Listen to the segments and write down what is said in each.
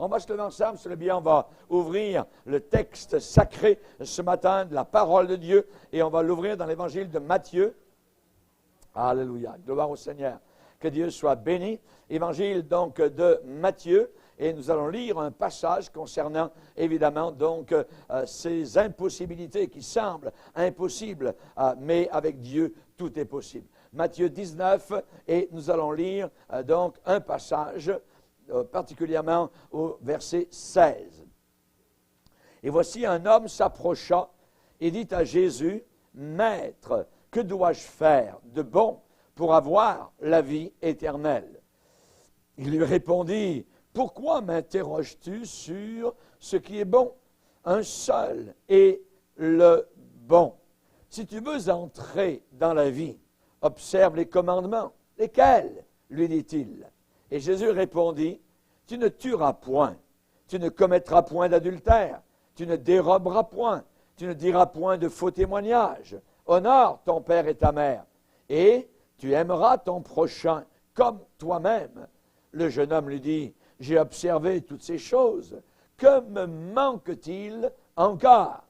On va se lever ensemble, c'est bien, on va ouvrir le texte sacré ce matin de la parole de Dieu et on va l'ouvrir dans l'évangile de Matthieu. Alléluia, gloire au Seigneur. Que Dieu soit béni. Évangile donc de Matthieu. Et nous allons lire un passage concernant, évidemment, donc, ces impossibilités qui semblent impossibles, mais avec Dieu, tout est possible. Matthieu 19, et nous allons lire, donc, un passage, particulièrement au verset 16. Et voici un homme s'approcha et dit à Jésus, « Maître, que dois-je faire de bon pour avoir la vie éternelle? » Il lui répondit, « Pourquoi m'interroges-tu sur ce qui est bon? Un seul est le bon. Si tu veux entrer dans la vie, observe les commandements. Lesquels? Lui dit-il. Et Jésus répondit, « Tu ne tueras point, tu ne commettras point d'adultère, tu ne déroberas point, tu ne diras point de faux témoignages. Honore ton père et ta mère, et tu aimeras ton prochain comme toi-même. » Le jeune homme lui dit, « J'ai observé toutes ces choses. Que me manque-t-il encore? »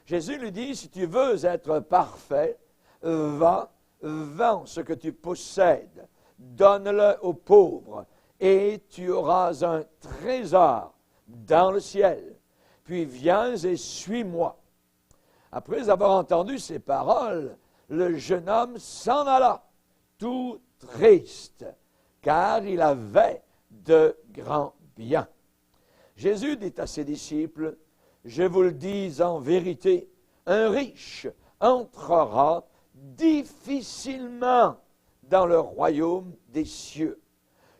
Jésus lui dit, « Si tu veux être parfait, va, vends ce que tu possèdes, donne-le aux pauvres, et tu auras un trésor dans le ciel. Puis viens et suis-moi. » Après avoir entendu ces paroles, le jeune homme s'en alla, tout triste, car il avait de grands biens. Jésus dit à ses disciples, « Je vous le dis en vérité, un riche entrera difficilement dans le royaume des cieux.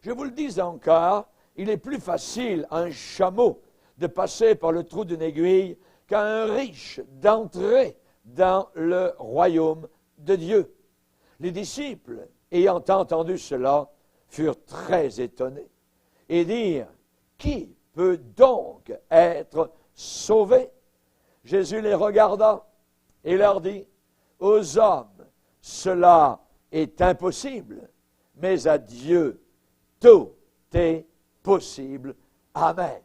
Je vous le dis encore, il est plus facile à un chameau de passer par le trou d'une aiguille qu'à un riche d'entrer dans le royaume de Dieu. » Les disciples, ayant entendu cela, furent très étonnés et dirent, « Qui peut donc être sauvé? » Jésus les regarda et leur dit, « Aux hommes, cela est impossible, mais à Dieu, tout est possible. » Amen.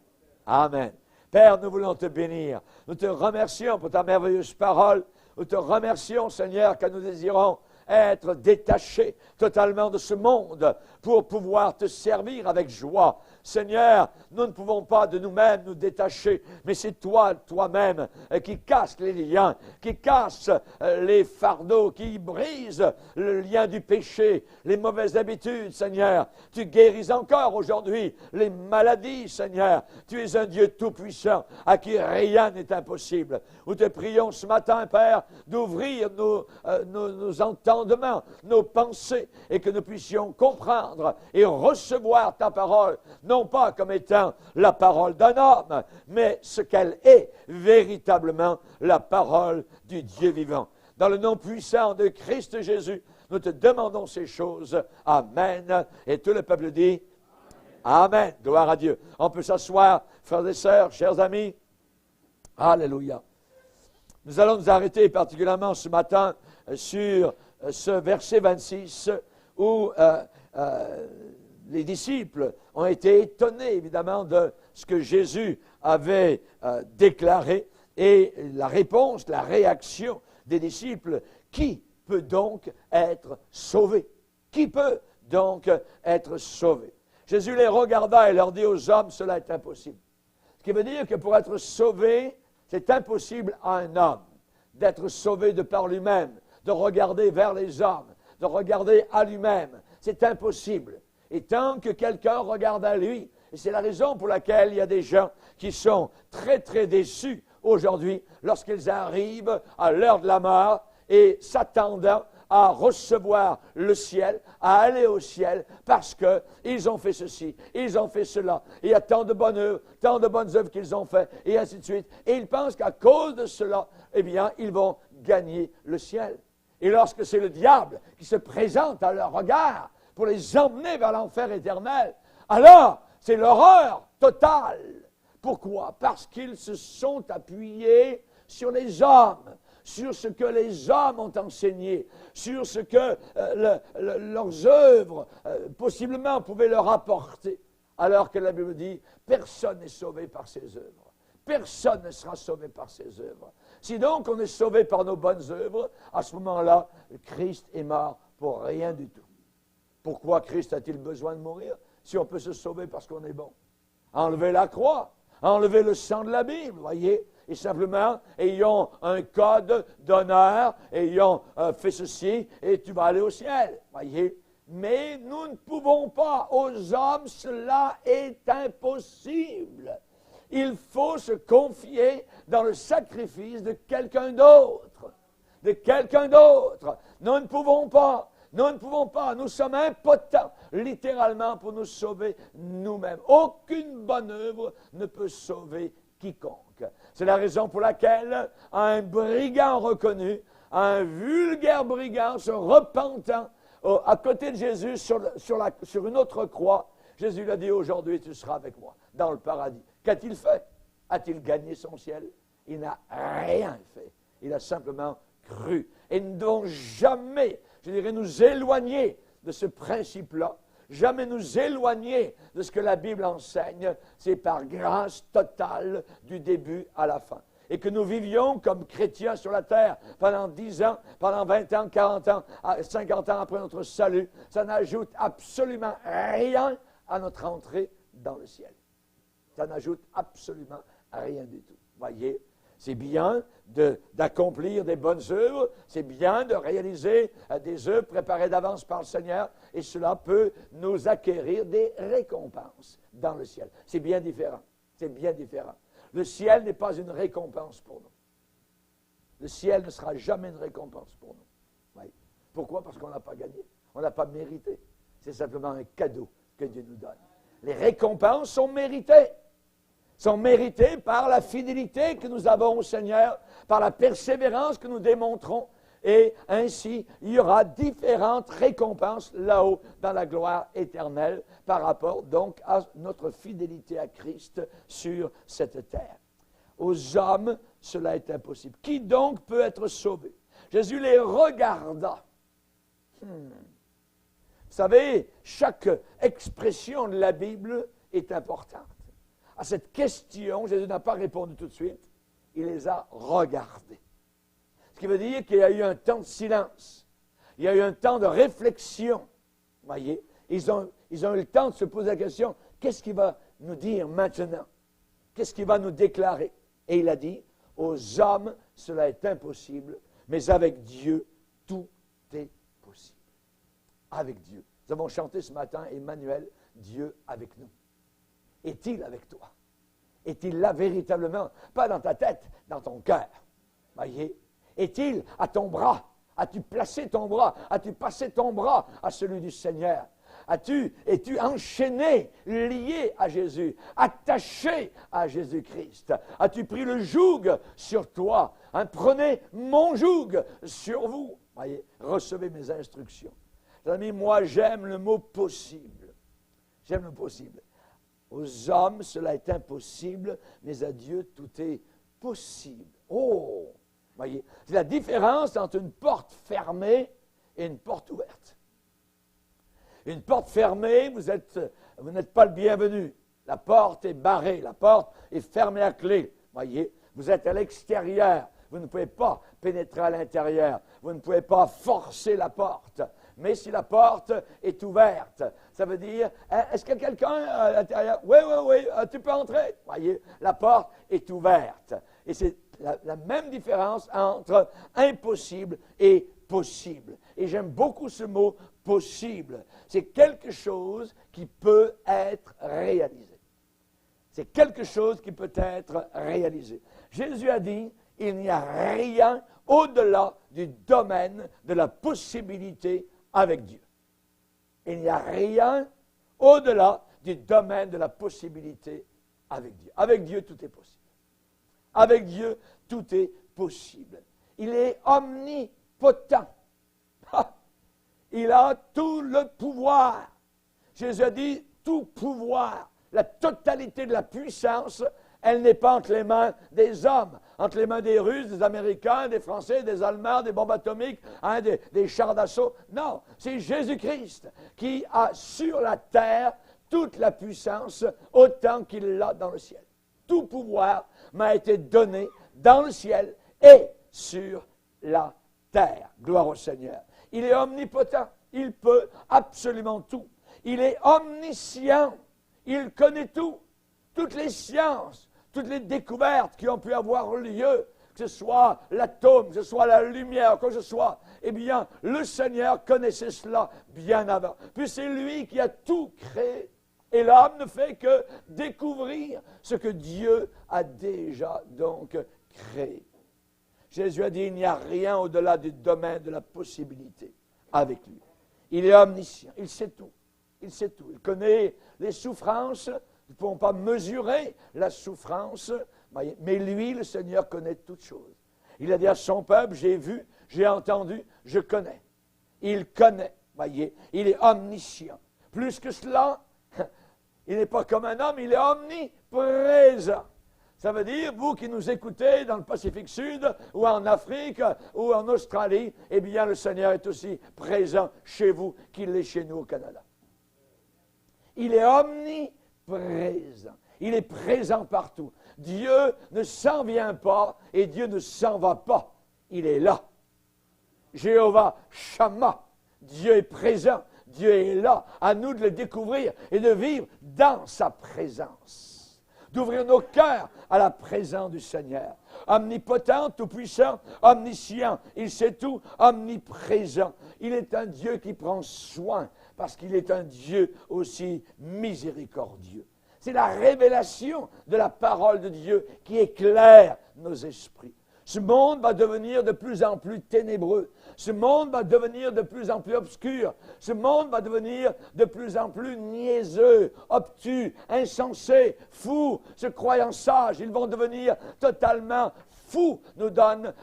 Amen. Père, nous voulons te bénir. Nous te remercions pour ta merveilleuse parole. Nous te remercions, Seigneur, que nous désirons être détachés totalement de ce monde pour pouvoir te servir avec joie. Seigneur, nous ne pouvons pas de nous-mêmes nous détacher, mais c'est toi, toi-même, qui casse les liens, qui casse les fardeaux, qui brise le lien du péché, les mauvaises habitudes, Seigneur. Tu guéris encore aujourd'hui les maladies, Seigneur. Tu es un Dieu tout-puissant, à qui rien n'est impossible. Nous te prions ce matin, Père, d'ouvrir nos entendements, nos pensées, et que nous puissions comprendre et recevoir ta parole, non pas comme étant la parole d'un homme, mais ce qu'elle est véritablement, la parole du Dieu vivant. Dans le nom puissant de Christ Jésus, nous te demandons ces choses. Amen. Et tout le peuple dit Amen. Gloire à Dieu. On peut s'asseoir, frères et sœurs, chers amis. Alléluia. Nous allons nous arrêter particulièrement ce matin sur ce verset 26 où les disciples ont été étonnés, évidemment, de ce que Jésus avait déclaré et la réponse, la réaction des disciples. Qui peut donc être sauvé? Qui peut donc être sauvé? Jésus les regarda et leur dit aux hommes, cela est impossible. Ce qui veut dire que pour être sauvé, c'est impossible à un homme d'être sauvé de par lui-même, de regarder vers les hommes, de regarder à lui-même. C'est impossible. Et tant que quelqu'un regarde à lui, et c'est la raison pour laquelle il y a des gens qui sont très, très déçus aujourd'hui lorsqu'ils arrivent à l'heure de la mort et s'attendant à recevoir le ciel, à aller au ciel, parce qu'ils ont fait ceci, ils ont fait cela, et il y a tant de bonnes œuvres qu'ils ont fait, et ainsi de suite. Et ils pensent qu'à cause de cela, eh bien, ils vont gagner le ciel. Et lorsque c'est le diable qui se présente à leur regard pour les emmener vers l'enfer éternel, alors c'est l'horreur totale. Pourquoi? Parce qu'ils se sont appuyés sur les hommes, sur ce que les hommes ont enseigné, sur ce que leurs œuvres possiblement pouvaient leur apporter. alors que la Bible dit, personne n'est sauvé par ses œuvres. Personne ne sera sauvé par ses œuvres. Si donc on est sauvé par nos bonnes œuvres, à ce moment-là, Christ est mort pour rien du tout. Pourquoi Christ a-t-il besoin de mourir si on peut se sauver parce qu'on est bon? Enlevez la croix, enlevez le sang de la Bible, voyez, et simplement, ayons un code d'honneur, ayons fait ceci, et tu vas aller au ciel, voyez. Mais nous ne pouvons pas, aux hommes, cela est impossible. Il faut se confier dans le sacrifice de quelqu'un d'autre. De quelqu'un d'autre. Nous ne pouvons pas. Nous ne pouvons pas. Nous sommes impotents, littéralement, pour nous sauver nous-mêmes. Aucune bonne œuvre ne peut sauver quiconque. C'est la raison pour laquelle un brigand reconnu, un vulgaire brigand se repentant à côté de Jésus sur une autre croix, Jésus lui a dit, aujourd'hui tu seras avec moi dans le paradis. Qu'a-t-il fait? A-t-il gagné son ciel? Il n'a rien fait. Il a simplement cru. Et nous ne devons jamais, je dirais, nous éloigner de ce principe-là, jamais nous éloigner de ce que la Bible enseigne. C'est par grâce totale du début à la fin. Et que nous vivions comme chrétiens sur la terre pendant 10 ans, pendant 20 ans, 40 ans, 50 ans après notre salut, ça n'ajoute absolument rien à notre entrée dans le ciel. Ça n'ajoute absolument rien du tout. Voyez, c'est bien d'accomplir des bonnes œuvres, c'est bien de réaliser des œuvres préparées d'avance par le Seigneur, et cela peut nous acquérir des récompenses dans le ciel. C'est bien différent. C'est bien différent. Le ciel n'est pas une récompense pour nous. Le ciel ne sera jamais une récompense pour nous. Oui. Pourquoi? Parce qu'on n'a pas gagné. On n'a pas mérité. C'est simplement un cadeau que Dieu nous donne. Les récompenses sont méritées. Sont méritées par la fidélité que nous avons au Seigneur, par la persévérance que nous démontrons. Et ainsi, il y aura différentes récompenses là-haut dans la gloire éternelle par rapport donc à notre fidélité à Christ sur cette terre. Aux hommes, cela est impossible. Qui donc peut être sauvé? Jésus les regarda. Vous savez, chaque expression de la Bible est importante. À cette question, Jésus n'a pas répondu tout de suite. Il les a regardés. Ce qui veut dire qu'il y a eu un temps de silence. Il y a eu un temps de réflexion. Voyez, ils ont eu le temps de se poser la question, qu'est-ce qu'il va nous dire maintenant? Qu'est-ce qu'il va nous déclarer? Et il a dit, aux hommes, cela est impossible, mais avec Dieu, tout est possible. Avec Dieu. Nous avons chanté ce matin, Emmanuel, Dieu avec nous. Est-il avec toi? Est-il là véritablement? Pas dans ta tête, dans ton cœur. Voyez? Est-il à ton bras? As-tu placé ton bras? As-tu passé ton bras à celui du Seigneur? Es-tu enchaîné, lié à Jésus, attaché à Jésus-Christ? As-tu pris le joug sur toi? Prenez mon joug sur vous. Voyez? Recevez mes instructions. Les amis, moi j'aime le mot possible. J'aime le possible. Aux hommes, cela est impossible, mais à Dieu, tout est possible. Oh! Voyez, c'est la différence entre une porte fermée et une porte ouverte. Une porte fermée, vous n'êtes pas le bienvenu. La porte est barrée, la porte est fermée à clé. Voyez, vous êtes à l'extérieur, vous ne pouvez pas pénétrer à l'intérieur, vous ne pouvez pas forcer la porte. Mais si la porte est ouverte, ça veut dire, est-ce qu'il y a quelqu'un à l'intérieur? Oui, tu peux entrer. Voyez, la porte est ouverte. Et c'est la même différence entre impossible et possible. Et j'aime beaucoup ce mot possible. C'est quelque chose qui peut être réalisé. C'est quelque chose qui peut être réalisé. Jésus a dit, il n'y a rien au-delà du domaine de la possibilité avec Dieu. Il n'y a rien au-delà du domaine de la possibilité avec Dieu. Avec Dieu, tout est possible. Avec Dieu, tout est possible. Il est omnipotent. Il a tout le pouvoir. Jésus a dit, tout pouvoir, la totalité de la puissance, elle n'est pas entre les mains des hommes, entre les mains des Russes, des Américains, des Français, des Allemands, des bombes atomiques, des chars d'assaut. Non, c'est Jésus-Christ qui a sur la terre toute la puissance autant qu'il l'a dans le ciel. Tout pouvoir m'a été donné dans le ciel et sur la terre. Gloire au Seigneur. Il est omnipotent. Il peut absolument tout. Il est omniscient. Il connaît tout. Toutes les sciences, toutes les découvertes qui ont pu avoir lieu, que ce soit l'atome, que ce soit la lumière, quoi que ce soit, eh bien, le Seigneur connaissait cela bien avant. Puis c'est lui qui a tout créé. Et l'homme ne fait que découvrir ce que Dieu a déjà donc créé. Jésus a dit, il n'y a rien au-delà du domaine de la possibilité avec lui. Il est omniscient, il sait tout. Il sait tout. Il connaît les souffrances. Nous ne pouvons pas mesurer la souffrance, mais lui, le Seigneur, connaît toutes choses. Il a dit à son peuple, j'ai vu, j'ai entendu, je connais. Il connaît, voyez, il est omniscient. Plus que cela, il n'est pas comme un homme, il est omniprésent. Ça veut dire, vous qui nous écoutez dans le Pacifique Sud, ou en Afrique, ou en Australie, eh bien, le Seigneur est aussi présent chez vous qu'il l'est chez nous au Canada. Il est omniprésent. Il est présent partout. Dieu ne s'en vient pas et Dieu ne s'en va pas. Il est là. Jéhovah Shammah. Dieu est présent. Dieu est là. À nous de le découvrir et de vivre dans sa présence. D'ouvrir nos cœurs à la présence du Seigneur. Omnipotent, tout-puissant, omniscient. Il sait tout, omniprésent. Il est un Dieu qui prend soin parce qu'il est un Dieu aussi miséricordieux. C'est la révélation de la parole de Dieu qui éclaire nos esprits. Ce monde va devenir de plus en plus ténébreux. Ce monde va devenir de plus en plus obscur. Ce monde va devenir de plus en plus niaiseux, obtus, insensé, fou, se croyant sages. Ils vont devenir totalement fous, nous donne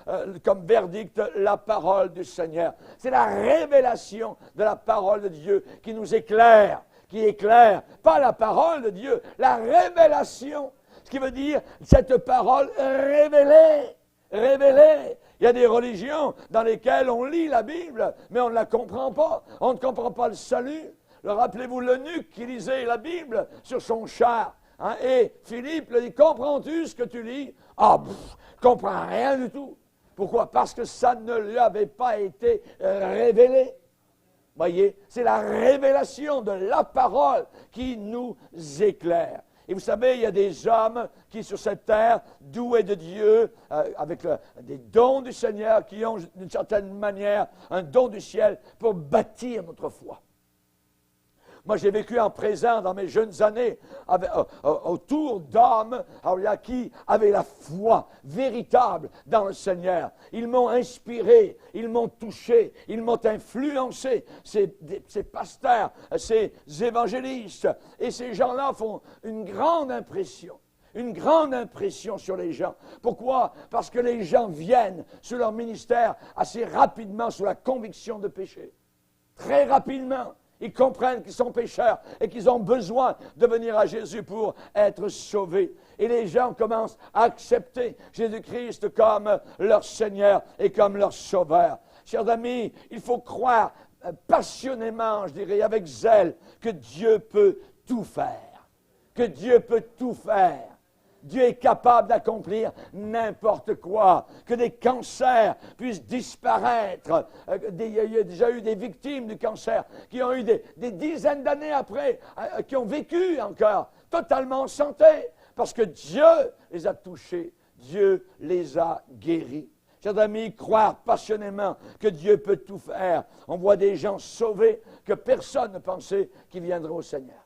comme verdict la parole du Seigneur. C'est la révélation de la parole de Dieu qui nous éclaire. Qui éclaire, pas la parole de Dieu, la révélation. Ce qui veut dire cette parole révélée. Révélée. Il y a des religions dans lesquelles on lit la Bible, mais on ne la comprend pas. On ne comprend pas le salut. Rappelez-vous l'eunuque qui lisait la Bible sur son char. Hein, et Philippe lui dit, comprends-tu ce que tu lis? Ah, je ne comprends rien du tout. Pourquoi? Parce que ça ne lui avait pas été révélé. Voyez, c'est la révélation de la parole qui nous éclaire. Et vous savez, il y a des hommes qui, sur cette terre, doués de Dieu, avec des dons du Seigneur, qui ont d'une certaine manière un don du ciel pour bâtir notre foi. Moi, j'ai vécu en présent dans mes jeunes années autour d'hommes qui avaient la foi véritable dans le Seigneur. Ils m'ont inspiré, ils m'ont touché, ils m'ont influencé. Ces pasteurs, ces évangélistes. Et ces gens-là font une grande impression. Une grande impression sur les gens. Pourquoi? Parce que les gens viennent sur leur ministère assez rapidement sous la conviction de péché. Très rapidement. Ils comprennent qu'ils sont pécheurs et qu'ils ont besoin de venir à Jésus pour être sauvés. Et les gens commencent à accepter Jésus-Christ comme leur Seigneur et comme leur Sauveur. Chers amis, il faut croire passionnément, je dirais, avec zèle, que Dieu peut tout faire. Que Dieu peut tout faire. Dieu est capable d'accomplir n'importe quoi. Que des cancers puissent disparaître. Il y a déjà eu des victimes du cancer qui ont eu des dizaines d'années après, qui ont vécu encore totalement en santé. Parce que Dieu les a touchés. Dieu les a guéris. Chers amis, croire passionnément que Dieu peut tout faire. On voit des gens sauvés que personne ne pensait qu'ils viendraient au Seigneur.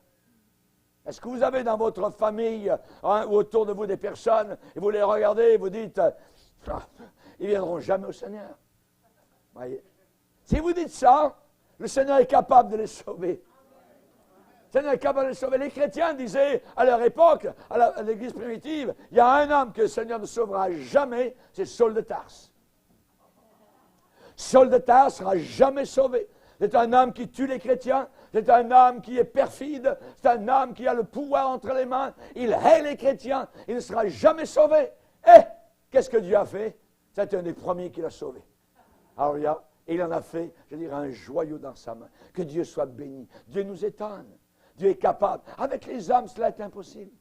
Est-ce que vous avez dans votre famille ou autour de vous des personnes et vous les regardez et vous dites ils ne viendront jamais au Seigneur? Voyez. Si vous dites ça, le Seigneur est capable de les sauver. Le Seigneur est capable de les sauver. Les chrétiens disaient à leur époque, à l'Église primitive, il y a un homme que le Seigneur ne sauvera jamais, c'est Saul de Tarse. Saul de Tarse ne sera jamais sauvé. C'est un homme qui tue les chrétiens. C'est un homme qui est perfide. C'est un homme qui a le pouvoir entre les mains. Il hait les chrétiens. Il ne sera jamais sauvé. Et qu'est-ce que Dieu a fait? C'est un des premiers qui l'a sauvé. Alors, il en a fait, je dirais, un joyau dans sa main. Que Dieu soit béni. Dieu nous étonne. Dieu est capable. Avec les hommes, cela est impossible.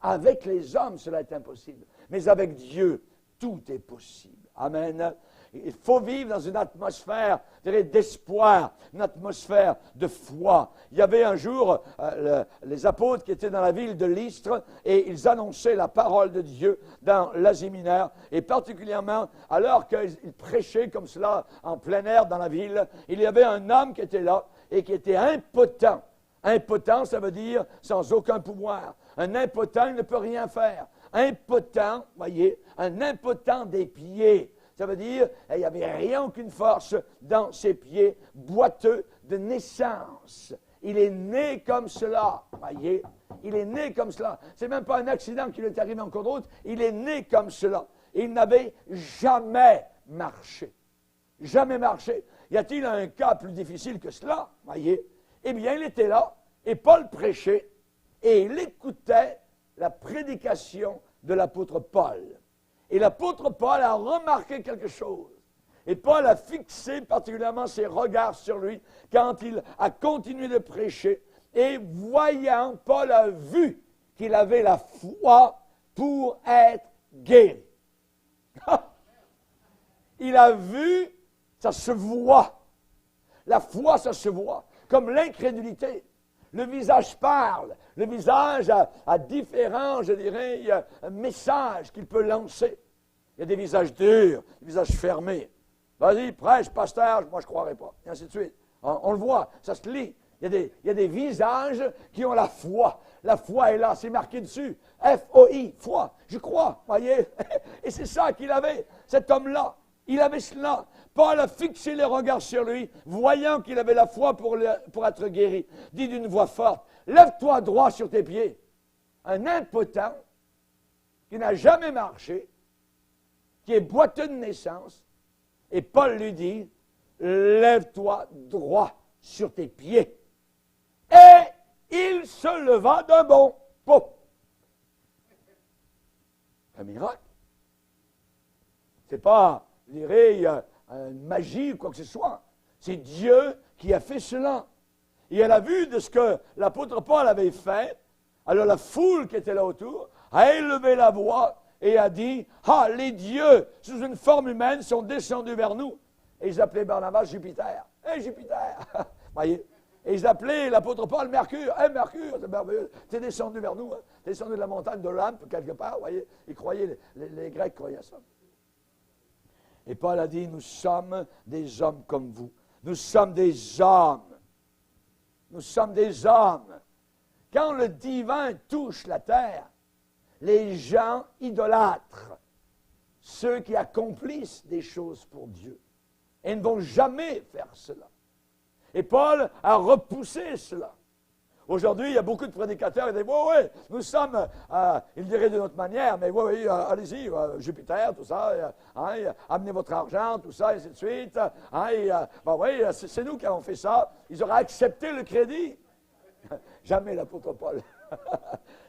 Avec les hommes, cela est impossible. Mais avec Dieu, tout est possible. Amen. Il faut vivre dans une atmosphère d'espoir, une atmosphère de foi. Il y avait un jour les apôtres qui étaient dans la ville de Lystre et ils annonçaient la parole de Dieu dans l'Asie mineure. Et particulièrement, alors qu'ils prêchaient comme cela en plein air dans la ville, il y avait un homme qui était là et qui était impotent. Impotent, ça veut dire sans aucun pouvoir. Un impotent, il ne peut rien faire. Impotent, voyez, un impotent des pieds. Ça veut dire qu'il n'y avait rien, aucune force dans ses pieds, boiteux de naissance. Il est né comme cela, voyez. Il est né comme cela. Ce n'est même pas un accident qui lui est arrivé en cours de route. Il est né comme cela. Il n'avait jamais marché. Jamais marché. Y a-t-il un cas plus difficile que cela, voyez? Eh bien, il était là, et Paul prêchait, et il écoutait la prédication de l'apôtre Paul. Et l'apôtre Paul a remarqué quelque chose. Et Paul a fixé particulièrement ses regards sur lui quand il a continué de prêcher. Et voyant, Paul a vu qu'il avait la foi pour être guéri. Il a vu, ça se voit. La foi, ça se voit. Comme l'incrédulité. Le visage parle. Le visage a différents, je dirais, messages qu'il peut lancer. Il y a des visages durs, des visages fermés. Vas-y, prêche, pasteur, moi je ne croirais pas. Et ainsi de suite. On le voit, ça se lit. Il y a des visages qui ont la foi. La foi est là, c'est marqué dessus. F-O-I, foi. Je crois, voyez. Et c'est ça qu'il avait, cet homme-là. Il avait cela. Paul a fixé les regards sur lui, voyant qu'il avait la foi pour être guéri. Dit d'une voix forte, lève-toi droit sur tes pieds. Un impotent qui n'a jamais marché, qui est boiteux de naissance, et Paul lui dit, lève-toi droit sur tes pieds. Et il se leva d'un bond. Pouf! Un miracle. C'est pas, je dirais, une magie ou quoi que ce soit. C'est Dieu qui a fait cela. Et à la vue de ce que l'apôtre Paul avait fait, alors la foule qui était là autour a élevé la voix et a dit, « Ah, les dieux, sous une forme humaine, sont descendus vers nous. » Et ils appelaient Barnabas Jupiter. « Hé, Jupiter! » Voyez? Et ils appelaient l'apôtre Paul Mercure. « Hé, Mercure, c'est merveilleux. Tu es descendu vers nous. Hein? Tu es descendu de la montagne de l'Olympe, quelque part. » Voyez? Ils croyaient, les Grecs croyaient à ça. Et Paul a dit, nous sommes des hommes comme vous. Nous sommes des hommes. Nous sommes des hommes. Quand le divin touche la terre, les gens idolâtrent ceux qui accomplissent des choses pour Dieu. Et ne vont jamais faire cela. Et Paul a repoussé cela. Aujourd'hui, il y a beaucoup de prédicateurs qui disent, oui, nous sommes, ils diraient de notre manière, mais oui, allez-y, Jupiter, tout ça, amenez votre argent, tout ça, et ainsi de suite. Oui, c'est nous qui avons fait ça. Ils auraient accepté le crédit. Jamais l'apôtre Paul.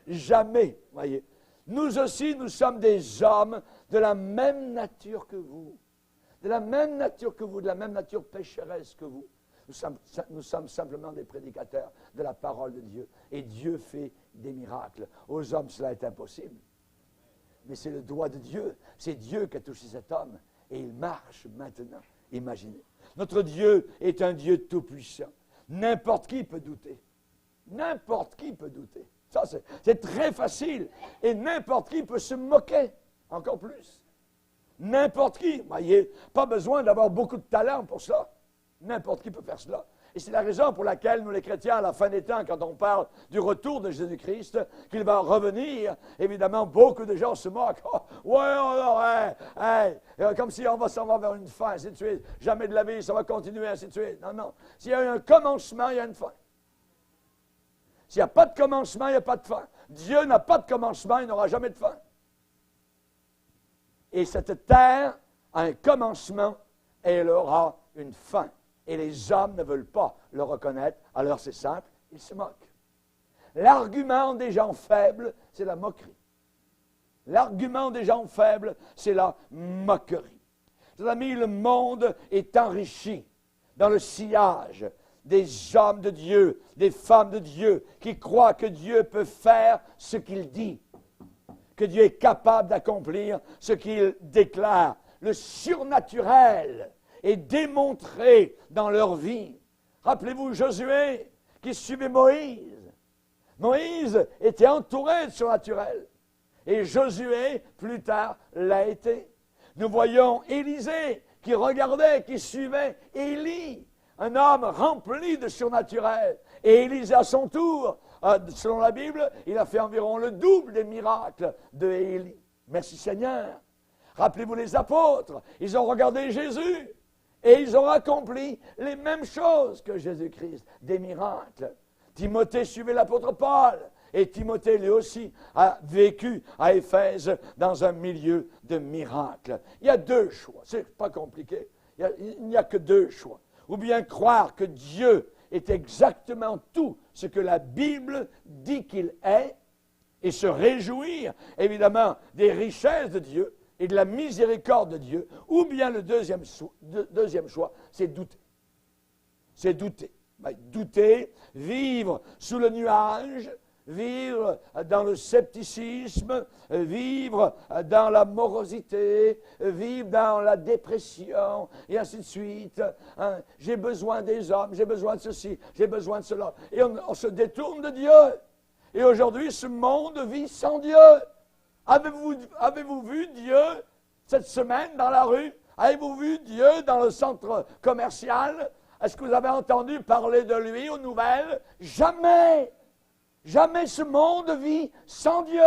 Jamais, voyez. Nous aussi, nous sommes des hommes de la même nature que vous. De la même nature que vous, de la même nature pécheresse que vous. Nous sommes simplement des prédicateurs de la parole de Dieu. Et Dieu fait des miracles. Aux hommes, cela est impossible. Mais c'est le doigt de Dieu. C'est Dieu qui a touché cet homme. Et il marche maintenant. Imaginez. Notre Dieu est un Dieu tout-puissant. N'importe qui peut douter. N'importe qui peut douter. Ça, c'est très facile. Et n'importe qui peut se moquer. Encore plus. N'importe qui. Voyez, pas besoin d'avoir beaucoup de talent pour ça. N'importe qui peut faire cela. Et c'est la raison pour laquelle nous, les chrétiens, à la fin des temps, quand on parle du retour de Jésus-Christ, qu'il va revenir, évidemment, beaucoup de gens se moquent. Oh, comme si on s'en va vers une fin, ainsi de suite. Jamais de la vie, ça va continuer, ainsi de suite. Non, non. S'il y a un commencement, il y a une fin. S'il n'y a pas de commencement, il n'y a pas de fin. Dieu n'a pas de commencement, il n'aura jamais de fin. Et cette terre a un commencement et elle aura une fin. Et les hommes ne veulent pas le reconnaître, alors c'est simple, ils se moquent. L'argument des gens faibles, c'est la moquerie. L'argument des gens faibles, c'est la moquerie. Mes amis, le monde est enrichi dans le sillage des hommes de Dieu, des femmes de Dieu, qui croient que Dieu peut faire ce qu'il dit, que Dieu est capable d'accomplir ce qu'il déclare. Le surnaturel est démontré dans leur vie. Rappelez-vous Josué qui suivait Moïse. Moïse était entouré de surnaturel. Et Josué, plus tard, l'a été. Nous voyons Élisée qui regardait, qui suivait Élie, un homme rempli de surnaturel. Et Élisée, à son tour, selon la Bible, il a fait environ le double des miracles de Élie. Merci Seigneur. Rappelez-vous les apôtres, ils ont regardé Jésus et ils ont accompli les mêmes choses que Jésus-Christ, des miracles. Timothée suivait l'apôtre Paul. Et Timothée, lui aussi, a vécu à Éphèse dans un milieu de miracles. Il y a deux choix. C'est pas compliqué. Il n'y a que deux choix. Ou bien croire que Dieu est exactement tout ce que la Bible dit qu'il est et se réjouir, évidemment, des richesses de Dieu et de la miséricorde de Dieu. Ou bien le deuxième choix, c'est douter. C'est douter. Douter, vivre sous le nuage, vivre dans le scepticisme, vivre dans la morosité, vivre dans la dépression, et ainsi de suite. J'ai besoin des hommes, j'ai besoin de ceci, j'ai besoin de cela. Et on se détourne de Dieu. Et aujourd'hui, ce monde vit sans Dieu. Avez-vous vu Dieu cette semaine dans la rue? Avez-vous vu Dieu dans le centre commercial? Est-ce que vous avez entendu parler de lui aux nouvelles? Jamais! Jamais ce monde vit sans Dieu.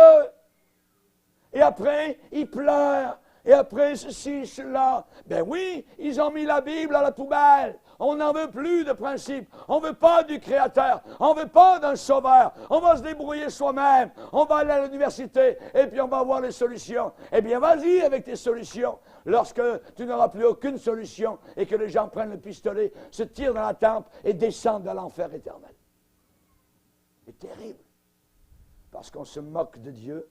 Et après, ils pleurent. Et après, ceci, cela. Ben oui, ils ont mis la Bible à la poubelle. On n'en veut plus de principe. On ne veut pas du Créateur. On ne veut pas d'un Sauveur. On va se débrouiller soi-même. On va aller à l'université et puis on va avoir les solutions. Eh bien, vas-y avec tes solutions. Lorsque tu n'auras plus aucune solution et que les gens prennent le pistolet, se tirent dans la tempe et descendent dans l'enfer éternel. C'est terrible. Parce qu'on se moque de Dieu.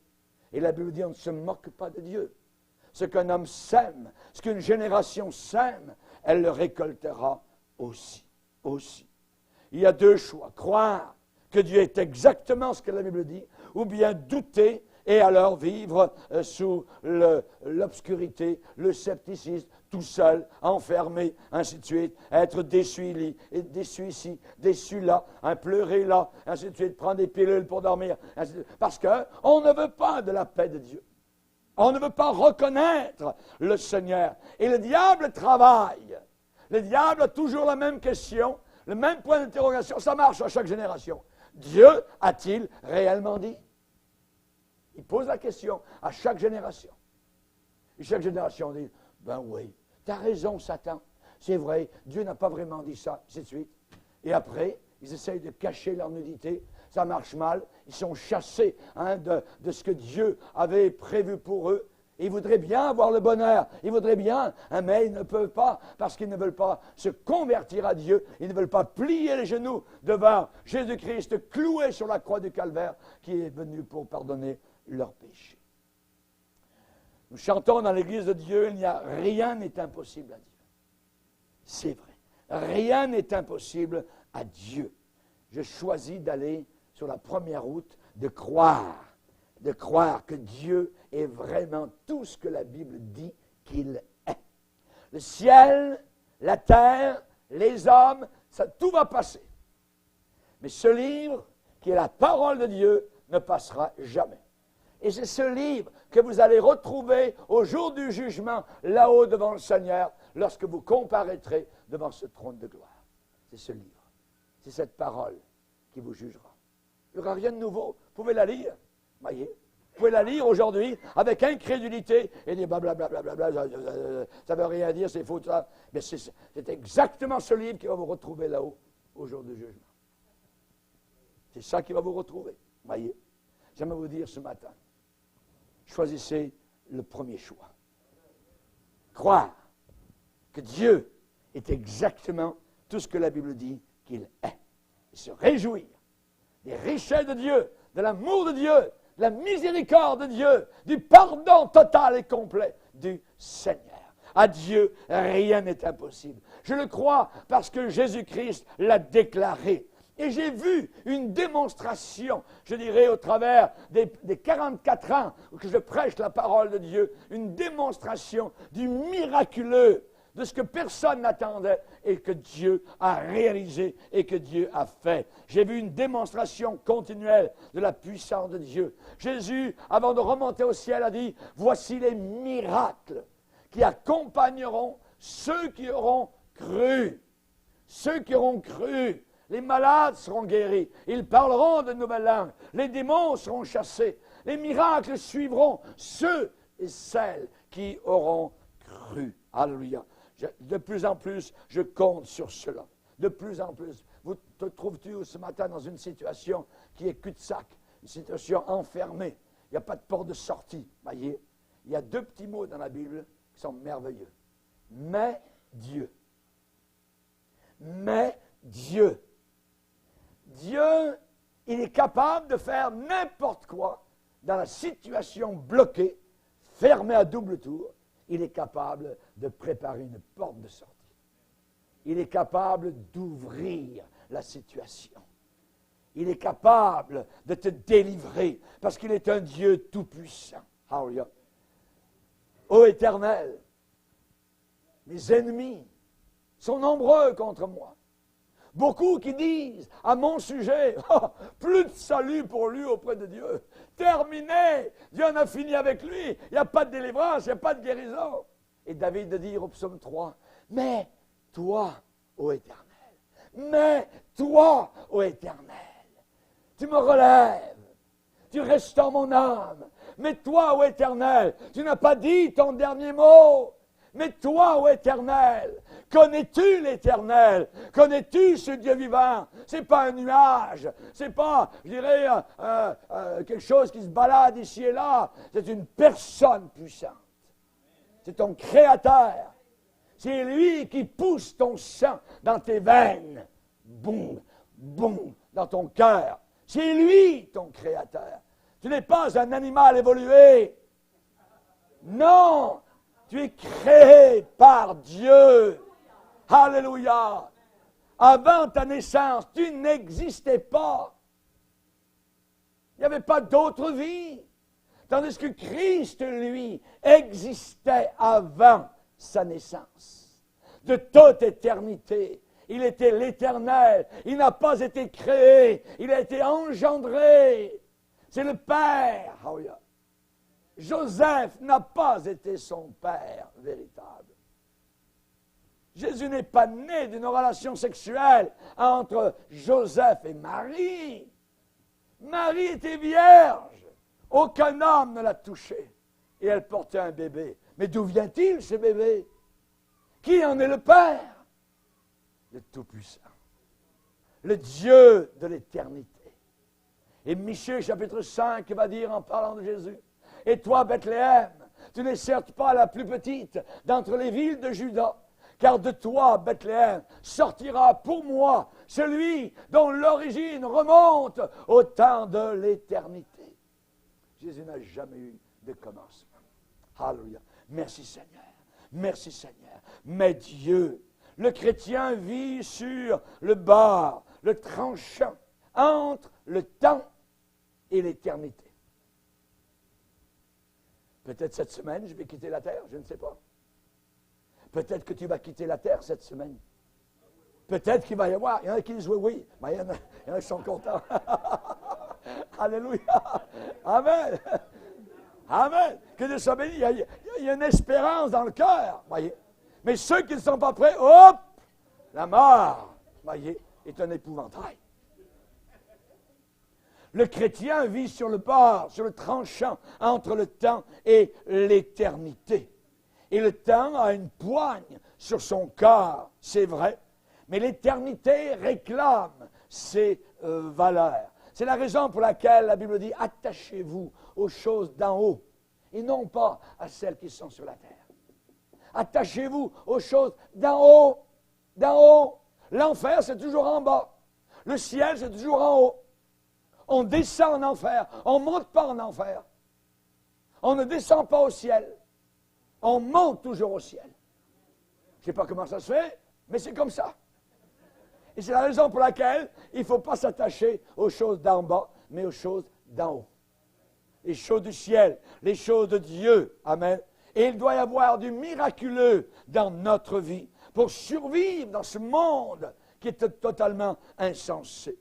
Et la Bible dit on ne se moque pas de Dieu. Ce qu'un homme sème, ce qu'une génération sème, elle le récoltera aussi. Il y a deux choix. Croire que Dieu est exactement ce que la Bible dit, ou bien douter et alors vivre sous l'obscurité, le scepticisme, tout seul, enfermé, ainsi de suite, être déçu ici, déçu là, pleurer là, ainsi de suite, prendre des pilules pour dormir, ainsi de suite, parce qu'on ne veut pas de la paix de Dieu. On ne veut pas reconnaître le Seigneur. Et le diable travaille. Le diable a toujours la même question, le même point d'interrogation. Ça marche à chaque génération. Dieu a-t-il réellement dit? Il pose la question à chaque génération. Et chaque génération dit, ben oui, tu as raison Satan, c'est vrai, Dieu n'a pas vraiment dit ça, ainsi de suite. Et après, ils essayent de cacher leur nudité, ça marche mal, ils sont chassés de ce que Dieu avait prévu pour eux. Ils voudraient bien avoir le bonheur, ils voudraient bien, mais ils ne peuvent pas, parce qu'ils ne veulent pas se convertir à Dieu, ils ne veulent pas plier les genoux devant Jésus-Christ cloué sur la croix du Calvaire, qui est venu pour pardonner leurs péchés. Nous chantons dans l'église de Dieu, rien n'est impossible à Dieu. C'est vrai. Rien n'est impossible à Dieu. Je choisis d'aller sur la première route, de croire que Dieu est vraiment tout ce que la Bible dit qu'il est. Le ciel, la terre, les hommes, tout va passer. Mais ce livre, qui est la parole de Dieu, ne passera jamais. Et c'est ce livre que vous allez retrouver au jour du jugement, là-haut devant le Seigneur, lorsque vous comparaîtrez devant ce trône de gloire. C'est ce livre. C'est cette parole qui vous jugera. Il n'y aura rien de nouveau. Vous pouvez la lire. Voyez. Vous pouvez la lire aujourd'hui avec incrédulité et dire blablabla, ça ne veut rien dire, c'est faux, ça. Mais c'est exactement ce livre qui va vous retrouver là-haut au jour du jugement. C'est ça qui va vous retrouver. Voyez. J'aimerais vous dire ce matin, choisissez le premier choix. Croire que Dieu est exactement tout ce que la Bible dit qu'il est. Et se réjouir des richesses de Dieu, de l'amour de Dieu, de la miséricorde de Dieu, du pardon total et complet du Seigneur. À Dieu, rien n'est impossible. Je le crois parce que Jésus-Christ l'a déclaré. Et j'ai vu une démonstration, je dirais au travers des 44 ans que je prêche la parole de Dieu, une démonstration du miraculeux, de ce que personne n'attendait et que Dieu a réalisé et que Dieu a fait. J'ai vu une démonstration continuelle de la puissance de Dieu. Jésus, avant de remonter au ciel, a dit, voici les miracles qui accompagneront ceux qui auront cru. Ceux qui auront cru. Les malades seront guéris. Ils parleront de nouvelles langues. Les démons seront chassés. Les miracles suivront ceux et celles qui auront cru. Alléluia. De plus en plus, je compte sur cela. De plus en plus. Vous te trouves-tu ce matin dans une situation qui est cul-de-sac, une situation enfermée. Il n'y a pas de porte de sortie. Voyez, il y a 2 petits mots dans la Bible qui sont merveilleux. Mais Dieu. Mais Dieu. Dieu, il est capable de faire n'importe quoi dans la situation bloquée, fermée à double tour. Il est capable de préparer une porte de sortie. Il est capable d'ouvrir la situation. Il est capable de te délivrer parce qu'il est un Dieu tout-puissant. Alléluia. Ô Éternel, mes ennemis sont nombreux contre moi. Beaucoup qui disent à mon sujet, oh, plus de salut pour lui auprès de Dieu. Terminé, Dieu en a fini avec lui. Il n'y a pas de délivrance, il n'y a pas de guérison. Et David de dire au psaume 3, mais toi, ô Éternel, mais toi, ô Éternel, tu me relèves, tu restaures mon âme. Mais toi, ô Éternel, tu n'as pas dit ton dernier mot. Mais toi, ô Éternel, connais-tu l'Éternel? Connais-tu ce Dieu vivant? Ce n'est pas un nuage, ce n'est pas, je dirais, quelque chose qui se balade ici et là. C'est une personne puissante. C'est ton Créateur. C'est lui qui pousse ton sang dans tes veines. Boum, boum, dans ton cœur. C'est lui, ton Créateur. Tu n'es pas un animal évolué. Non! Tu es créé par Dieu. Alléluia. Avant ta naissance, tu n'existais pas. Il n'y avait pas d'autre vie. Tandis que Christ, lui, existait avant sa naissance. De toute éternité. Il était l'Éternel. Il n'a pas été créé. Il a été engendré. C'est le Père. Alléluia. Joseph n'a pas été son père véritable. Jésus n'est pas né d'une relation sexuelle entre Joseph et Marie. Marie était vierge. Aucun homme ne l'a touchée. Et elle portait un bébé. Mais d'où vient-il ce bébé? Qui en est le père? Le Tout-Puissant. Le Dieu de l'éternité. Et Michée chapitre 5 va dire en parlant de Jésus, et toi, Bethléem, tu n'es certes pas la plus petite d'entre les villes de Juda, car de toi, Bethléem, sortira pour moi celui dont l'origine remonte au temps de l'éternité. Jésus n'a jamais eu de commencement. Alléluia. Merci Seigneur. Merci Seigneur. Mais Dieu, le chrétien vit sur le bord, le tranchant, entre le temps et l'éternité. Peut-être cette semaine, je vais quitter la terre, je ne sais pas. Peut-être que tu vas quitter la terre cette semaine. Peut-être qu'il va y avoir, il y en a qui disent oui, mais il y en a qui sont contents. Alléluia. Amen. Amen. Que Dieu soit béni. Il y a une espérance dans le cœur, voyez. Mais ceux qui ne sont pas prêts, hop, la mort, voyez, est un épouvantail. Le chrétien vit sur le bord, sur le tranchant, entre le temps et l'éternité. Et le temps a une poigne sur son corps, c'est vrai, mais l'éternité réclame ses valeurs. C'est la raison pour laquelle la Bible dit « Attachez-vous aux choses d'en haut et non pas à celles qui sont sur la terre. » Attachez-vous aux choses d'en haut, d'en haut. L'enfer, c'est toujours en bas. Le ciel, c'est toujours en haut. On descend en enfer. On ne monte pas en enfer. On ne descend pas au ciel. On monte toujours au ciel. Je ne sais pas comment ça se fait, mais c'est comme ça. Et c'est la raison pour laquelle il ne faut pas s'attacher aux choses d'en bas, mais aux choses d'en haut. Les choses du ciel, les choses de Dieu. Amen. Et il doit y avoir du miraculeux dans notre vie pour survivre dans ce monde qui est totalement insensé.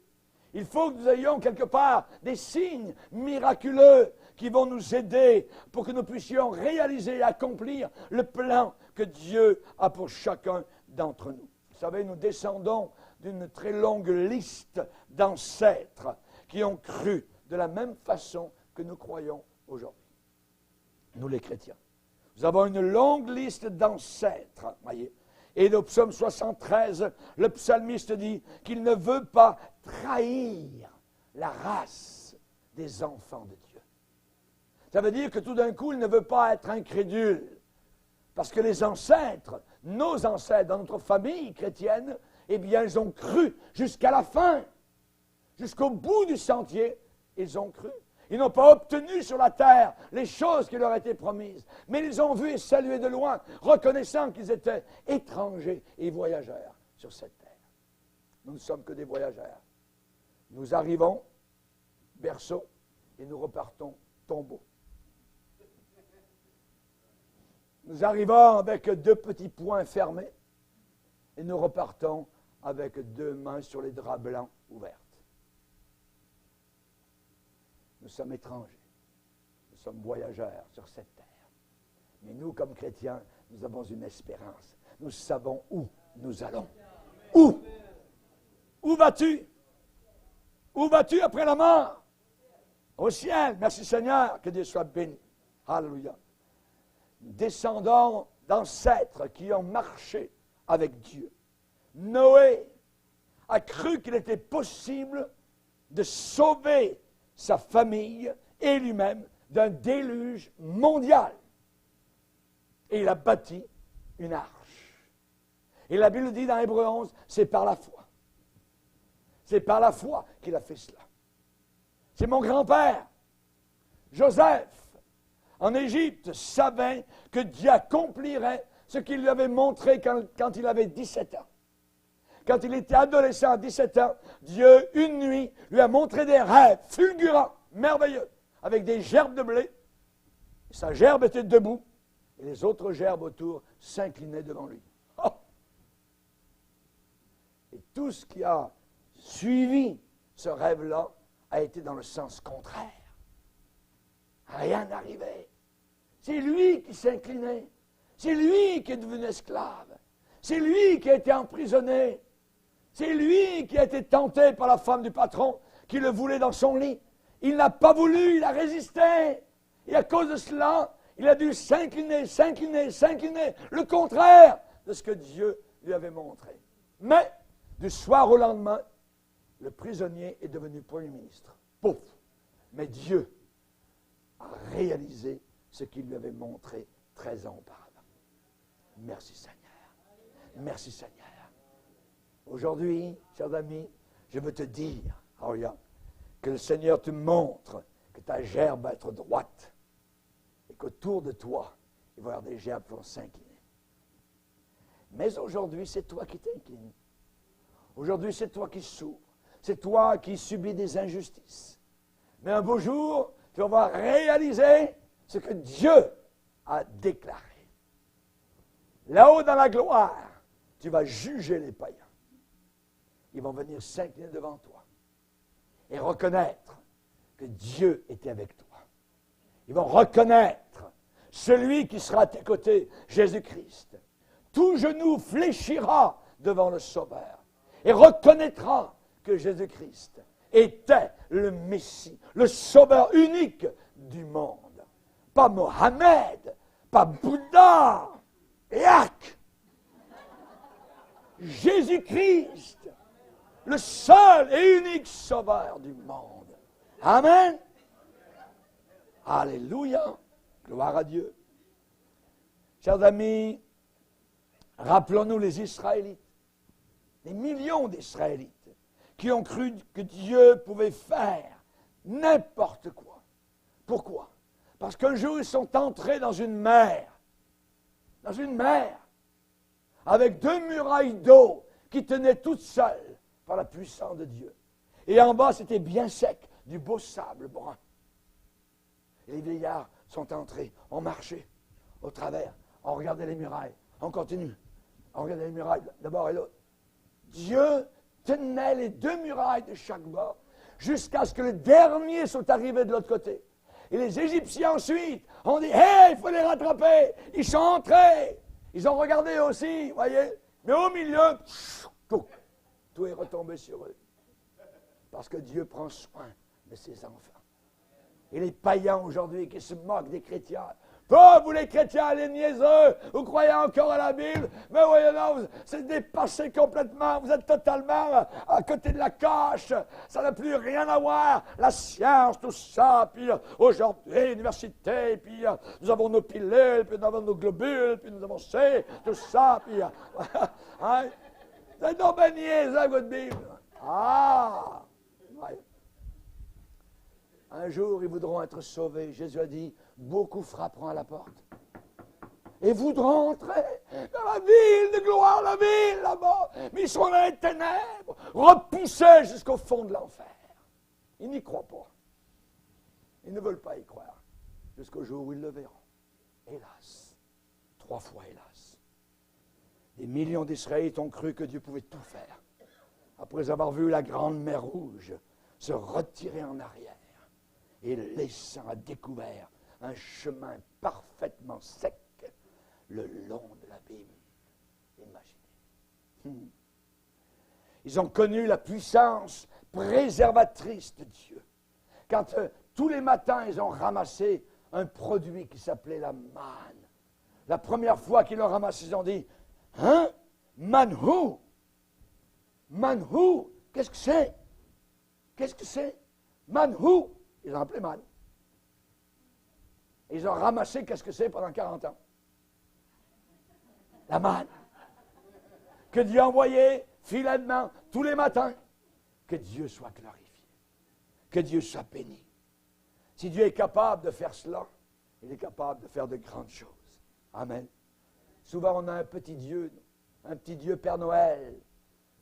Il faut que nous ayons quelque part des signes miraculeux qui vont nous aider pour que nous puissions réaliser et accomplir le plan que Dieu a pour chacun d'entre nous. Vous savez, nous descendons d'une très longue liste d'ancêtres qui ont cru de la même façon que nous croyons aujourd'hui. Nous les chrétiens. Nous avons une longue liste d'ancêtres, voyez. Et au psaume 73, le psalmiste dit qu'il ne veut pas trahir la race des enfants de Dieu. Ça veut dire que tout d'un coup, il ne veut pas être incrédule. Parce que les ancêtres, nos ancêtres dans notre famille chrétienne, eh bien, ils ont cru jusqu'à la fin. Jusqu'au bout du sentier, ils ont cru. Ils n'ont pas obtenu sur la terre les choses qui leur étaient promises, mais ils ont vu et salué de loin, reconnaissant qu'ils étaient étrangers et voyageurs sur cette terre. Nous ne sommes que des voyageurs. Nous arrivons, berceau, et nous repartons, tombeau. Nous arrivons avec 2 petits poings fermés, et nous repartons avec 2 mains sur les draps blancs ouvertes. Nous sommes étrangers, nous sommes voyageurs sur cette terre. Mais nous, comme chrétiens, nous avons une espérance. Nous savons où nous allons. Où? Où vas-tu? Où vas-tu après la mort? Au ciel. Merci Seigneur, que Dieu soit béni. Alléluia. Nous descendons d'ancêtres qui ont marché avec Dieu. Noé a cru qu'il était possible de sauver sa famille et lui-même d'un déluge mondial. Et il a bâti une arche. Et la Bible dit dans Hébreux 11, c'est par la foi. C'est par la foi qu'il a fait cela. C'est mon grand-père, Joseph, en Égypte, savait que Dieu accomplirait ce qu'il lui avait montré quand il avait 17 ans. Quand il était adolescent à 17 ans, Dieu, une nuit, lui a montré des rêves fulgurants, merveilleux, avec des gerbes de blé. Sa gerbe était debout, et les autres gerbes autour s'inclinaient devant lui. Oh! Et tout ce qui a suivi ce rêve-là a été dans le sens contraire. Rien n'arrivait. C'est lui qui s'inclinait. C'est lui qui est devenu esclave. C'est lui qui a été emprisonné. C'est lui qui a été tenté par la femme du patron qui le voulait dans son lit. Il n'a pas voulu, il a résisté. Et à cause de cela, il a dû s'incliner, le contraire de ce que Dieu lui avait montré. Mais, du soir au lendemain, le prisonnier est devenu Premier ministre. Pouf! Mais Dieu a réalisé ce qu'il lui avait montré 13 ans auparavant. Merci Seigneur. Merci Seigneur. Aujourd'hui, chers amis, je veux te dire, que le Seigneur te montre que ta gerbe va être droite et qu'autour de toi, il va y avoir des gerbes qui vont s'incliner. Mais aujourd'hui, c'est toi qui t'inclines. Aujourd'hui, c'est toi qui souffres. C'est toi qui subis des injustices. Mais un beau jour, tu vas réaliser ce que Dieu a déclaré. Là-haut dans la gloire, tu vas juger les païens. Ils vont venir s'incliner devant toi et reconnaître que Dieu était avec toi. Ils vont reconnaître celui qui sera à tes côtés, Jésus-Christ. Tout genou fléchira devant le Sauveur et reconnaîtra que Jésus-Christ était le Messie, le Sauveur unique du monde. Pas Mohamed, pas Bouddha, Yak. Jésus-Christ, le seul et unique Sauveur du monde. Amen. Alléluia. Gloire à Dieu. Chers amis, rappelons-nous les Israélites, les millions d'Israélites qui ont cru que Dieu pouvait faire n'importe quoi. Pourquoi? Parce qu'un jour, ils sont entrés dans une mer. Dans une mer. avec 2 murailles d'eau qui tenaient toutes seules par la puissance de Dieu. Et en bas, c'était bien sec, du beau sable brun. Et les vieillards sont entrés, ont marché au travers, ont regardé les murailles, on continue, on regardait les murailles de bord et l'autre. Dieu tenait les 2 murailles de chaque bord jusqu'à ce que le dernier soit arrivé de l'autre côté. Et les Égyptiens ensuite ont dit « Hey, il faut les rattraper !» Ils sont entrés. Ils ont regardé aussi, voyez. Mais au milieu, tout est retombé sur eux. Parce que Dieu prend soin de ses enfants. Et les païens aujourd'hui qui se moquent des chrétiens. Oh, vous les chrétiens, les niaiseux, vous croyez encore à la Bible, mais voyez là, c'est dépassé complètement, vous êtes totalement à côté de la cache, ça n'a plus rien à voir, la science, tout ça, puis aujourd'hui, l'université, puis nous avons nos pilules, puis nous avons nos globules, puis nous avons tout ça, puis hein? C'est donc ben niaiseux, votre Bible. Ah! Ouais. Un jour, ils voudront être sauvés. Jésus a dit, beaucoup frapperont à la porte. Et voudront entrer dans la ville de gloire, la ville là-bas. Mais ils sont dans les ténèbres, repoussés jusqu'au fond de l'enfer. Ils n'y croient pas. Ils ne veulent pas y croire. Jusqu'au jour où ils le verront. Hélas. 3 fois hélas. Des millions d'Israélites ont cru que Dieu pouvait tout faire. Après avoir vu la grande mer Rouge se retirer en arrière. Et laissant à découvert un chemin parfaitement sec le long de l'abîme. Imaginez. Ils ont connu la puissance préservatrice de Dieu. Quand tous les matins, ils ont ramassé un produit qui s'appelait la manne. La première fois qu'ils l'ont ramassé, ils ont dit, « Hein? Manhou? Manhou? Qu'est-ce que c'est? Qu'est-ce que c'est? Manhou? » Ils l'ont appelé manne. Ils ont ramassé qu'est-ce que c'est pendant 40 ans. La manne. Que Dieu a envoyé filadement tous les matins. Que Dieu soit glorifié. Que Dieu soit béni. Si Dieu est capable de faire cela, il est capable de faire de grandes choses. Amen. Souvent on a un petit Dieu Père Noël,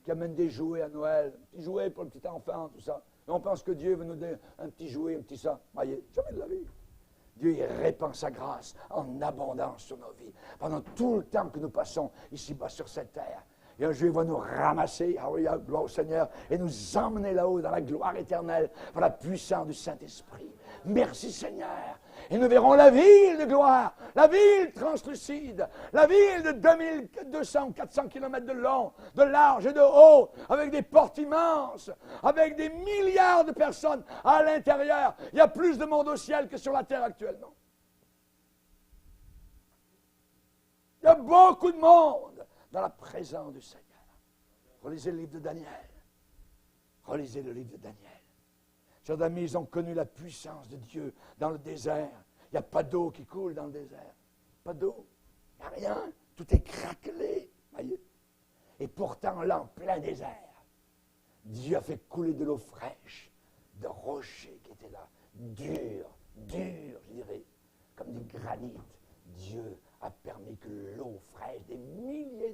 qui amène des jouets à Noël, un petit jouet pour le petit enfant, tout ça. Et on pense que Dieu va nous donner un petit jouet, un petit ça. Voyez, jamais de la vie. Dieu il répand sa grâce en abondance sur nos vies. Pendant tout le temps que nous passons ici-bas sur cette terre. Et un jour, il va nous ramasser, alléluia, gloire au Seigneur, et nous emmener là-haut dans la gloire éternelle par la puissance du Saint-Esprit. Merci Seigneur. Et nous verrons la ville de gloire, la ville translucide, la ville de 2200 ou 400 km de long, de large et de haut, avec des portes immenses, avec des milliards de personnes à l'intérieur. Il y a plus de monde au ciel que sur la terre actuellement. Il y a beaucoup de monde dans la présence du Seigneur. Relisez le livre de Daniel. Relisez le livre de Daniel. Chers amis, ils ont connu la puissance de Dieu dans le désert. Il n'y a pas d'eau qui coule dans le désert. Pas d'eau. Il n'y a rien. Tout est craquelé. Voyez. Et pourtant, là, en plein désert, Dieu a fait couler de l'eau fraîche, de rochers qui étaient là, durs, je dirais, comme du granit. Dieu a permis que l'eau fraîche, des milliers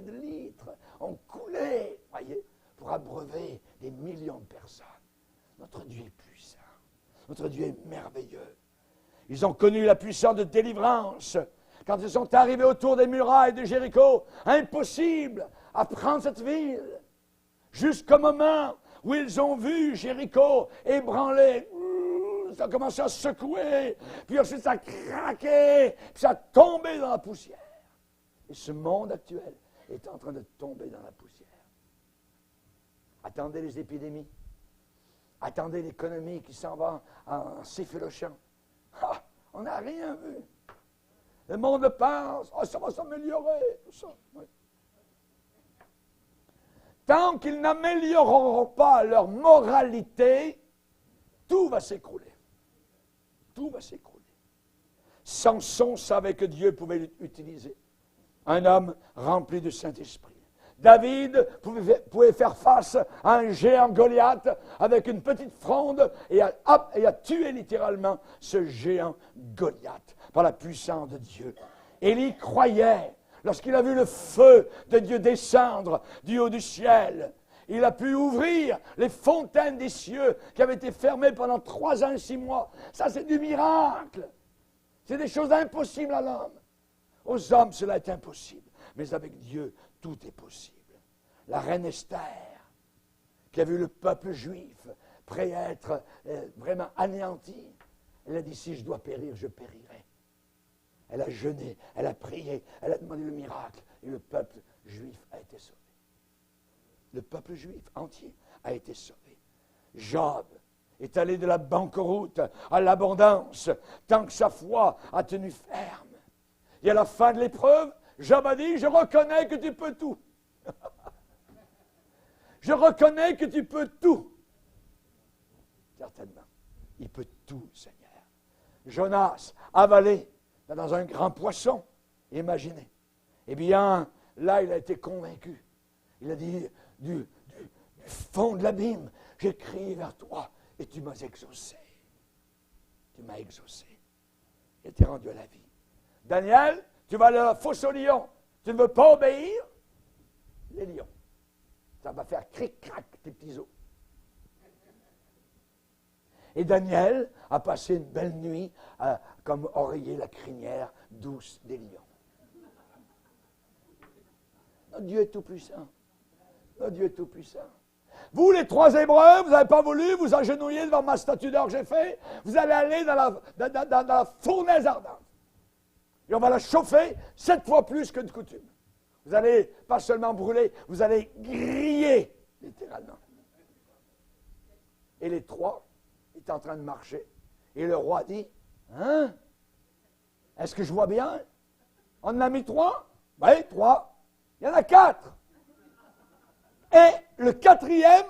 de litres, ont coulé, voyez, pour abreuver des millions de personnes. Notre Dieu est puissant. Notre Dieu est merveilleux. Ils ont connu la puissance de délivrance. Quand ils sont arrivés autour des murailles de Jéricho, impossible à prendre cette ville. Jusqu'au moment où ils ont vu Jéricho ébranlé. Ça a commencé à secouer. Puis ensuite ça a craqué. Puis ça a tombé dans la poussière. Et ce monde actuel est en train de tomber dans la poussière. Attendez les épidémies. Attendez l'économie qui s'en va en s'effilochant. Ah, on n'a rien vu. Le monde pense, ça va s'améliorer, tout ça. Oui. Tant qu'ils n'amélioreront pas leur moralité, tout va s'écrouler. Tout va s'écrouler. Samson savait que Dieu pouvait l'utiliser. Un homme rempli du Saint-Esprit. David pouvait faire face à un géant Goliath avec une petite fronde et a tué littéralement ce géant Goliath par la puissance de Dieu. Élie croyait lorsqu'il a vu le feu de Dieu descendre du haut du ciel, il a pu ouvrir les fontaines des cieux qui avaient été fermées pendant 3 ans et 6 mois. Ça, c'est du miracle. C'est des choses impossibles à l'homme. Aux hommes, cela est impossible. Mais avec Dieu, tout est possible. La reine Esther, qui a vu le peuple juif prêt à être vraiment anéanti, elle a dit, si je dois périr, je périrai. Elle a jeûné, elle a prié, elle a demandé le miracle, et le peuple juif a été sauvé. Le peuple juif entier a été sauvé. Job est allé de la banqueroute à l'abondance, tant que sa foi a tenu ferme. Et à la fin de l'épreuve, Job a dit, je reconnais que tu peux tout. Je reconnais que tu peux tout. Certainement. Il peut tout, Seigneur. Jonas, avalé dans un grand poisson. Imaginez. Eh bien, là, il a été convaincu. Il a dit, du fond de l'abîme, j'ai crié vers toi et tu m'as exaucé. Tu m'as exaucé. Il était rendu à la vie. Daniel, tu vas aller à la fosse aux lions. Tu ne veux pas obéir? Les lions. Ça va faire cric-crac tes petits os. Et Daniel a passé une belle nuit comme oreiller la crinière douce des lions. Notre Dieu est tout-puissant. Notre Dieu est tout-puissant. Vous, les 3 Hébreux, vous n'avez pas voulu vous agenouiller devant ma statue d'or que j'ai fait. Vous allez aller dans la fournaise ardente. Et on va la chauffer 7 fois plus que de coutume. Vous allez pas seulement brûler, vous allez griller, littéralement. Et les 3 étaient en train de marcher. Et le roi dit, hein? Est-ce que je vois bien? On en a mis 3? Oui, 3. Il y en a 4. Et le 4e,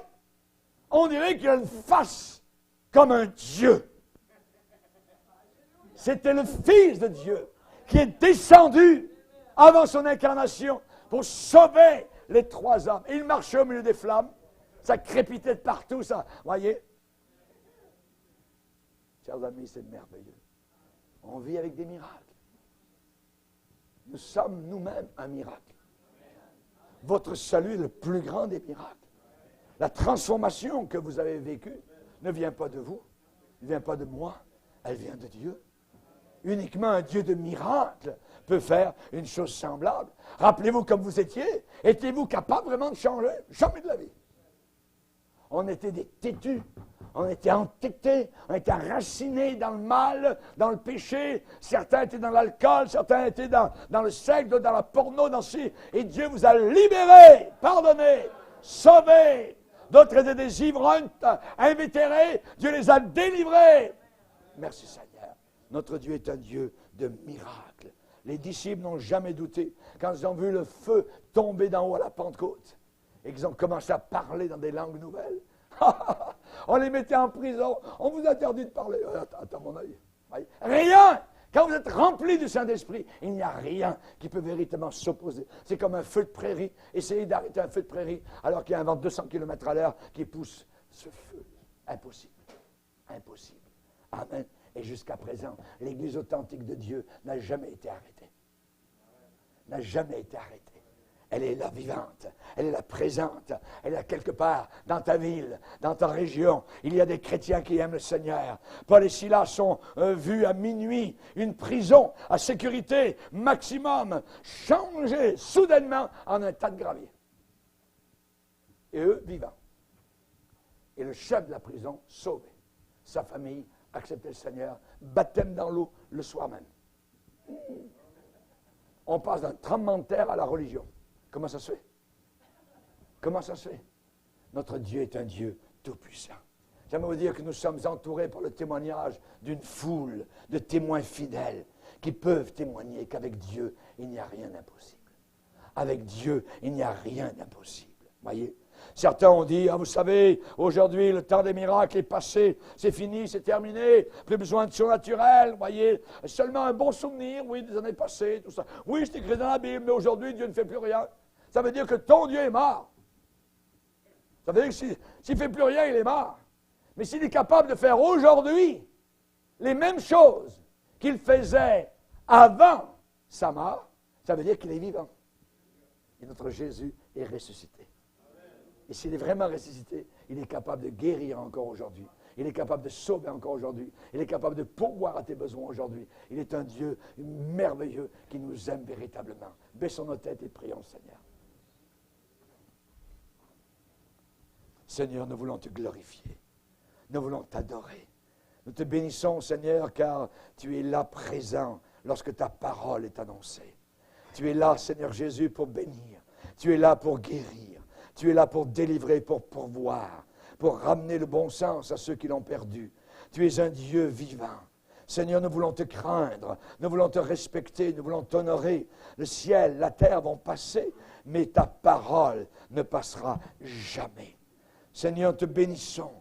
on dirait qu'il a une face comme un Dieu. C'était le Fils de Dieu qui est descendu avant son incarnation pour sauver les 3 hommes. Et il marchait au milieu des flammes. Ça crépitait de partout, ça. Voyez? Chers amis, c'est merveilleux. On vit avec des miracles. Nous sommes nous-mêmes un miracle. Votre salut est le plus grand des miracles. La transformation que vous avez vécue ne vient pas de vous, ne vient pas de moi, elle vient de Dieu. Uniquement un Dieu de miracles peut faire une chose semblable. Rappelez-vous comme vous étiez. Étiez-vous capable vraiment de changer? Jamais de la vie. On était des têtus. On était entêtés, on était enracinés dans le mal, dans le péché. Certains étaient dans l'alcool, certains étaient dans le sexe, d'autres dans la porno, dans ci. Et Dieu vous a libérés, pardonnés, sauvés. D'autres étaient des ivrognes, invétérés. Dieu les a délivrés. Merci Seigneur. Notre Dieu est un Dieu de miracles. Les disciples n'ont jamais douté quand ils ont vu le feu tomber d'en haut à la Pentecôte et qu'ils ont commencé à parler dans des langues nouvelles. On les mettait en prison. On vous a interdit de parler. Attends mon œil. Rien. Quand vous êtes rempli du Saint-Esprit, il n'y a rien qui peut véritablement s'opposer. C'est comme un feu de prairie. Essayez d'arrêter un feu de prairie alors qu'il y a un vent de 200 km à l'heure qui pousse ce feu. Impossible. Impossible. Amen. Et jusqu'à présent, l'Église authentique de Dieu n'a jamais été arrêtée. N'a jamais été arrêtée. Elle est là vivante, elle est là présente, elle est là quelque part dans ta ville, dans ta région. Il y a des chrétiens qui aiment le Seigneur. Paul et Silas sont vus à minuit, une prison à sécurité maximum, changée soudainement en un tas de gravier. Et eux, vivants. Et le chef de la prison, sauvé. Sa famille, acceptait le Seigneur, baptême dans l'eau le soir même. On passe d'un tremblement de terre à la religion. Comment ça se fait? Comment ça se fait? Notre Dieu est un Dieu tout-puissant. J'aimerais vous dire que nous sommes entourés par le témoignage d'une foule de témoins fidèles qui peuvent témoigner qu'avec Dieu, il n'y a rien d'impossible. Avec Dieu, il n'y a rien d'impossible. Voyez? Certains ont dit, vous savez, aujourd'hui, le temps des miracles est passé, c'est fini, c'est terminé, plus besoin de surnaturel, voyez, seulement un bon souvenir, oui, des années passées, tout ça. Oui, c'est écrit dans la Bible, mais aujourd'hui, Dieu ne fait plus rien. Ça veut dire que ton Dieu est mort. Ça veut dire que s'il ne fait plus rien, il est mort. Mais s'il est capable de faire aujourd'hui les mêmes choses qu'il faisait avant sa mort, Ça veut dire qu'il est vivant. Et notre Jésus est ressuscité. Et s'il est vraiment ressuscité, il est capable de guérir encore aujourd'hui. Il est capable de sauver encore aujourd'hui. Il est capable de pourvoir à tes besoins aujourd'hui. Il est un Dieu merveilleux qui nous aime véritablement. Baissons nos têtes et prions, Seigneur. Seigneur, nous voulons te glorifier. Nous voulons t'adorer. Nous te bénissons, Seigneur, car tu es là présent lorsque ta parole est annoncée. Tu es là, Seigneur Jésus, pour bénir. Tu es là pour guérir. Tu es là pour délivrer, pour pourvoir, pour ramener le bon sens à ceux qui l'ont perdu. Tu es un Dieu vivant. Seigneur, nous voulons te craindre, nous voulons te respecter, nous voulons t'honorer. Le ciel, la terre vont passer, mais ta parole ne passera jamais. Seigneur, te bénissons.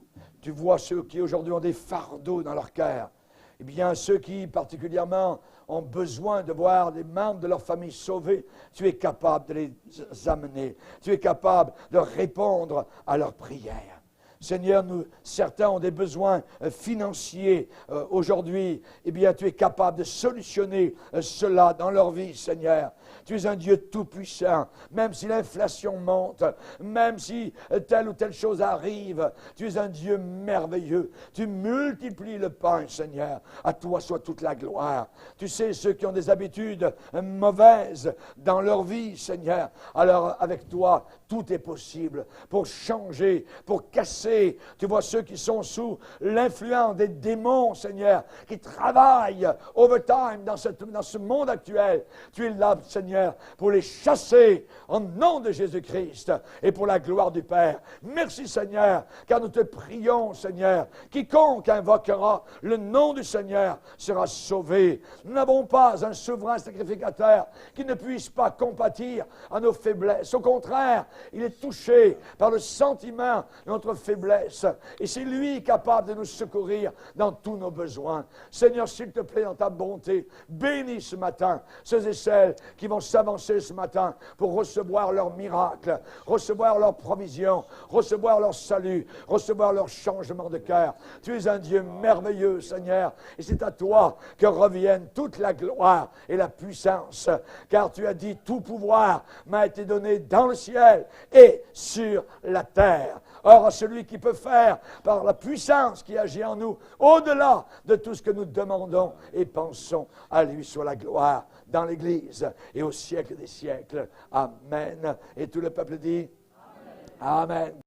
Tu vois ceux qui aujourd'hui ont des fardeaux dans leur cœur. Eh bien, ceux qui particulièrement ont besoin de voir des membres de leur famille sauvés, tu es capable de les amener. Tu es capable de répondre à leurs prières. Seigneur, certains ont des besoins financiers aujourd'hui. Eh bien, tu es capable de solutionner cela dans leur vie, Seigneur. Tu es un Dieu tout-puissant. Même si l'inflation monte, même si telle ou telle chose arrive, tu es un Dieu merveilleux. Tu multiplies le pain, Seigneur. À toi soit toute la gloire. Tu sais, ceux qui ont des habitudes mauvaises dans leur vie, Seigneur, alors avec toi, tout est possible pour changer, pour casser. Tu vois ceux qui sont sous l'influence des démons, Seigneur, qui travaillent overtime dans ce monde actuel. Tu es là, Seigneur, pour les chasser en nom de Jésus-Christ et pour la gloire du Père. Merci, Seigneur, car nous te prions, Seigneur. Quiconque invoquera le nom du Seigneur sera sauvé. Nous n'avons pas un souverain sacrificateur qui ne puisse pas compatir à nos faiblesses. Au contraire, il est touché par le sentiment de notre faiblesse. Et c'est lui capable de nous secourir dans tous nos besoins. Seigneur, s'il te plaît, dans ta bonté, bénis ce matin ceux et celles qui vont s'avancer ce matin pour recevoir leur miracle, recevoir leur provision, recevoir leur salut, recevoir leur changement de cœur. Tu es un Dieu merveilleux, Seigneur, et c'est à toi que revienne toute la gloire et la puissance, car tu as dit, tout pouvoir m'a été donné dans le ciel et sur la terre. Or, à celui qui peut faire par la puissance qui agit en nous, au-delà de tout ce que nous demandons et pensons, à lui soit la gloire dans l'Église et au siècle des siècles. Amen. Et tout le peuple dit Amen. Amen.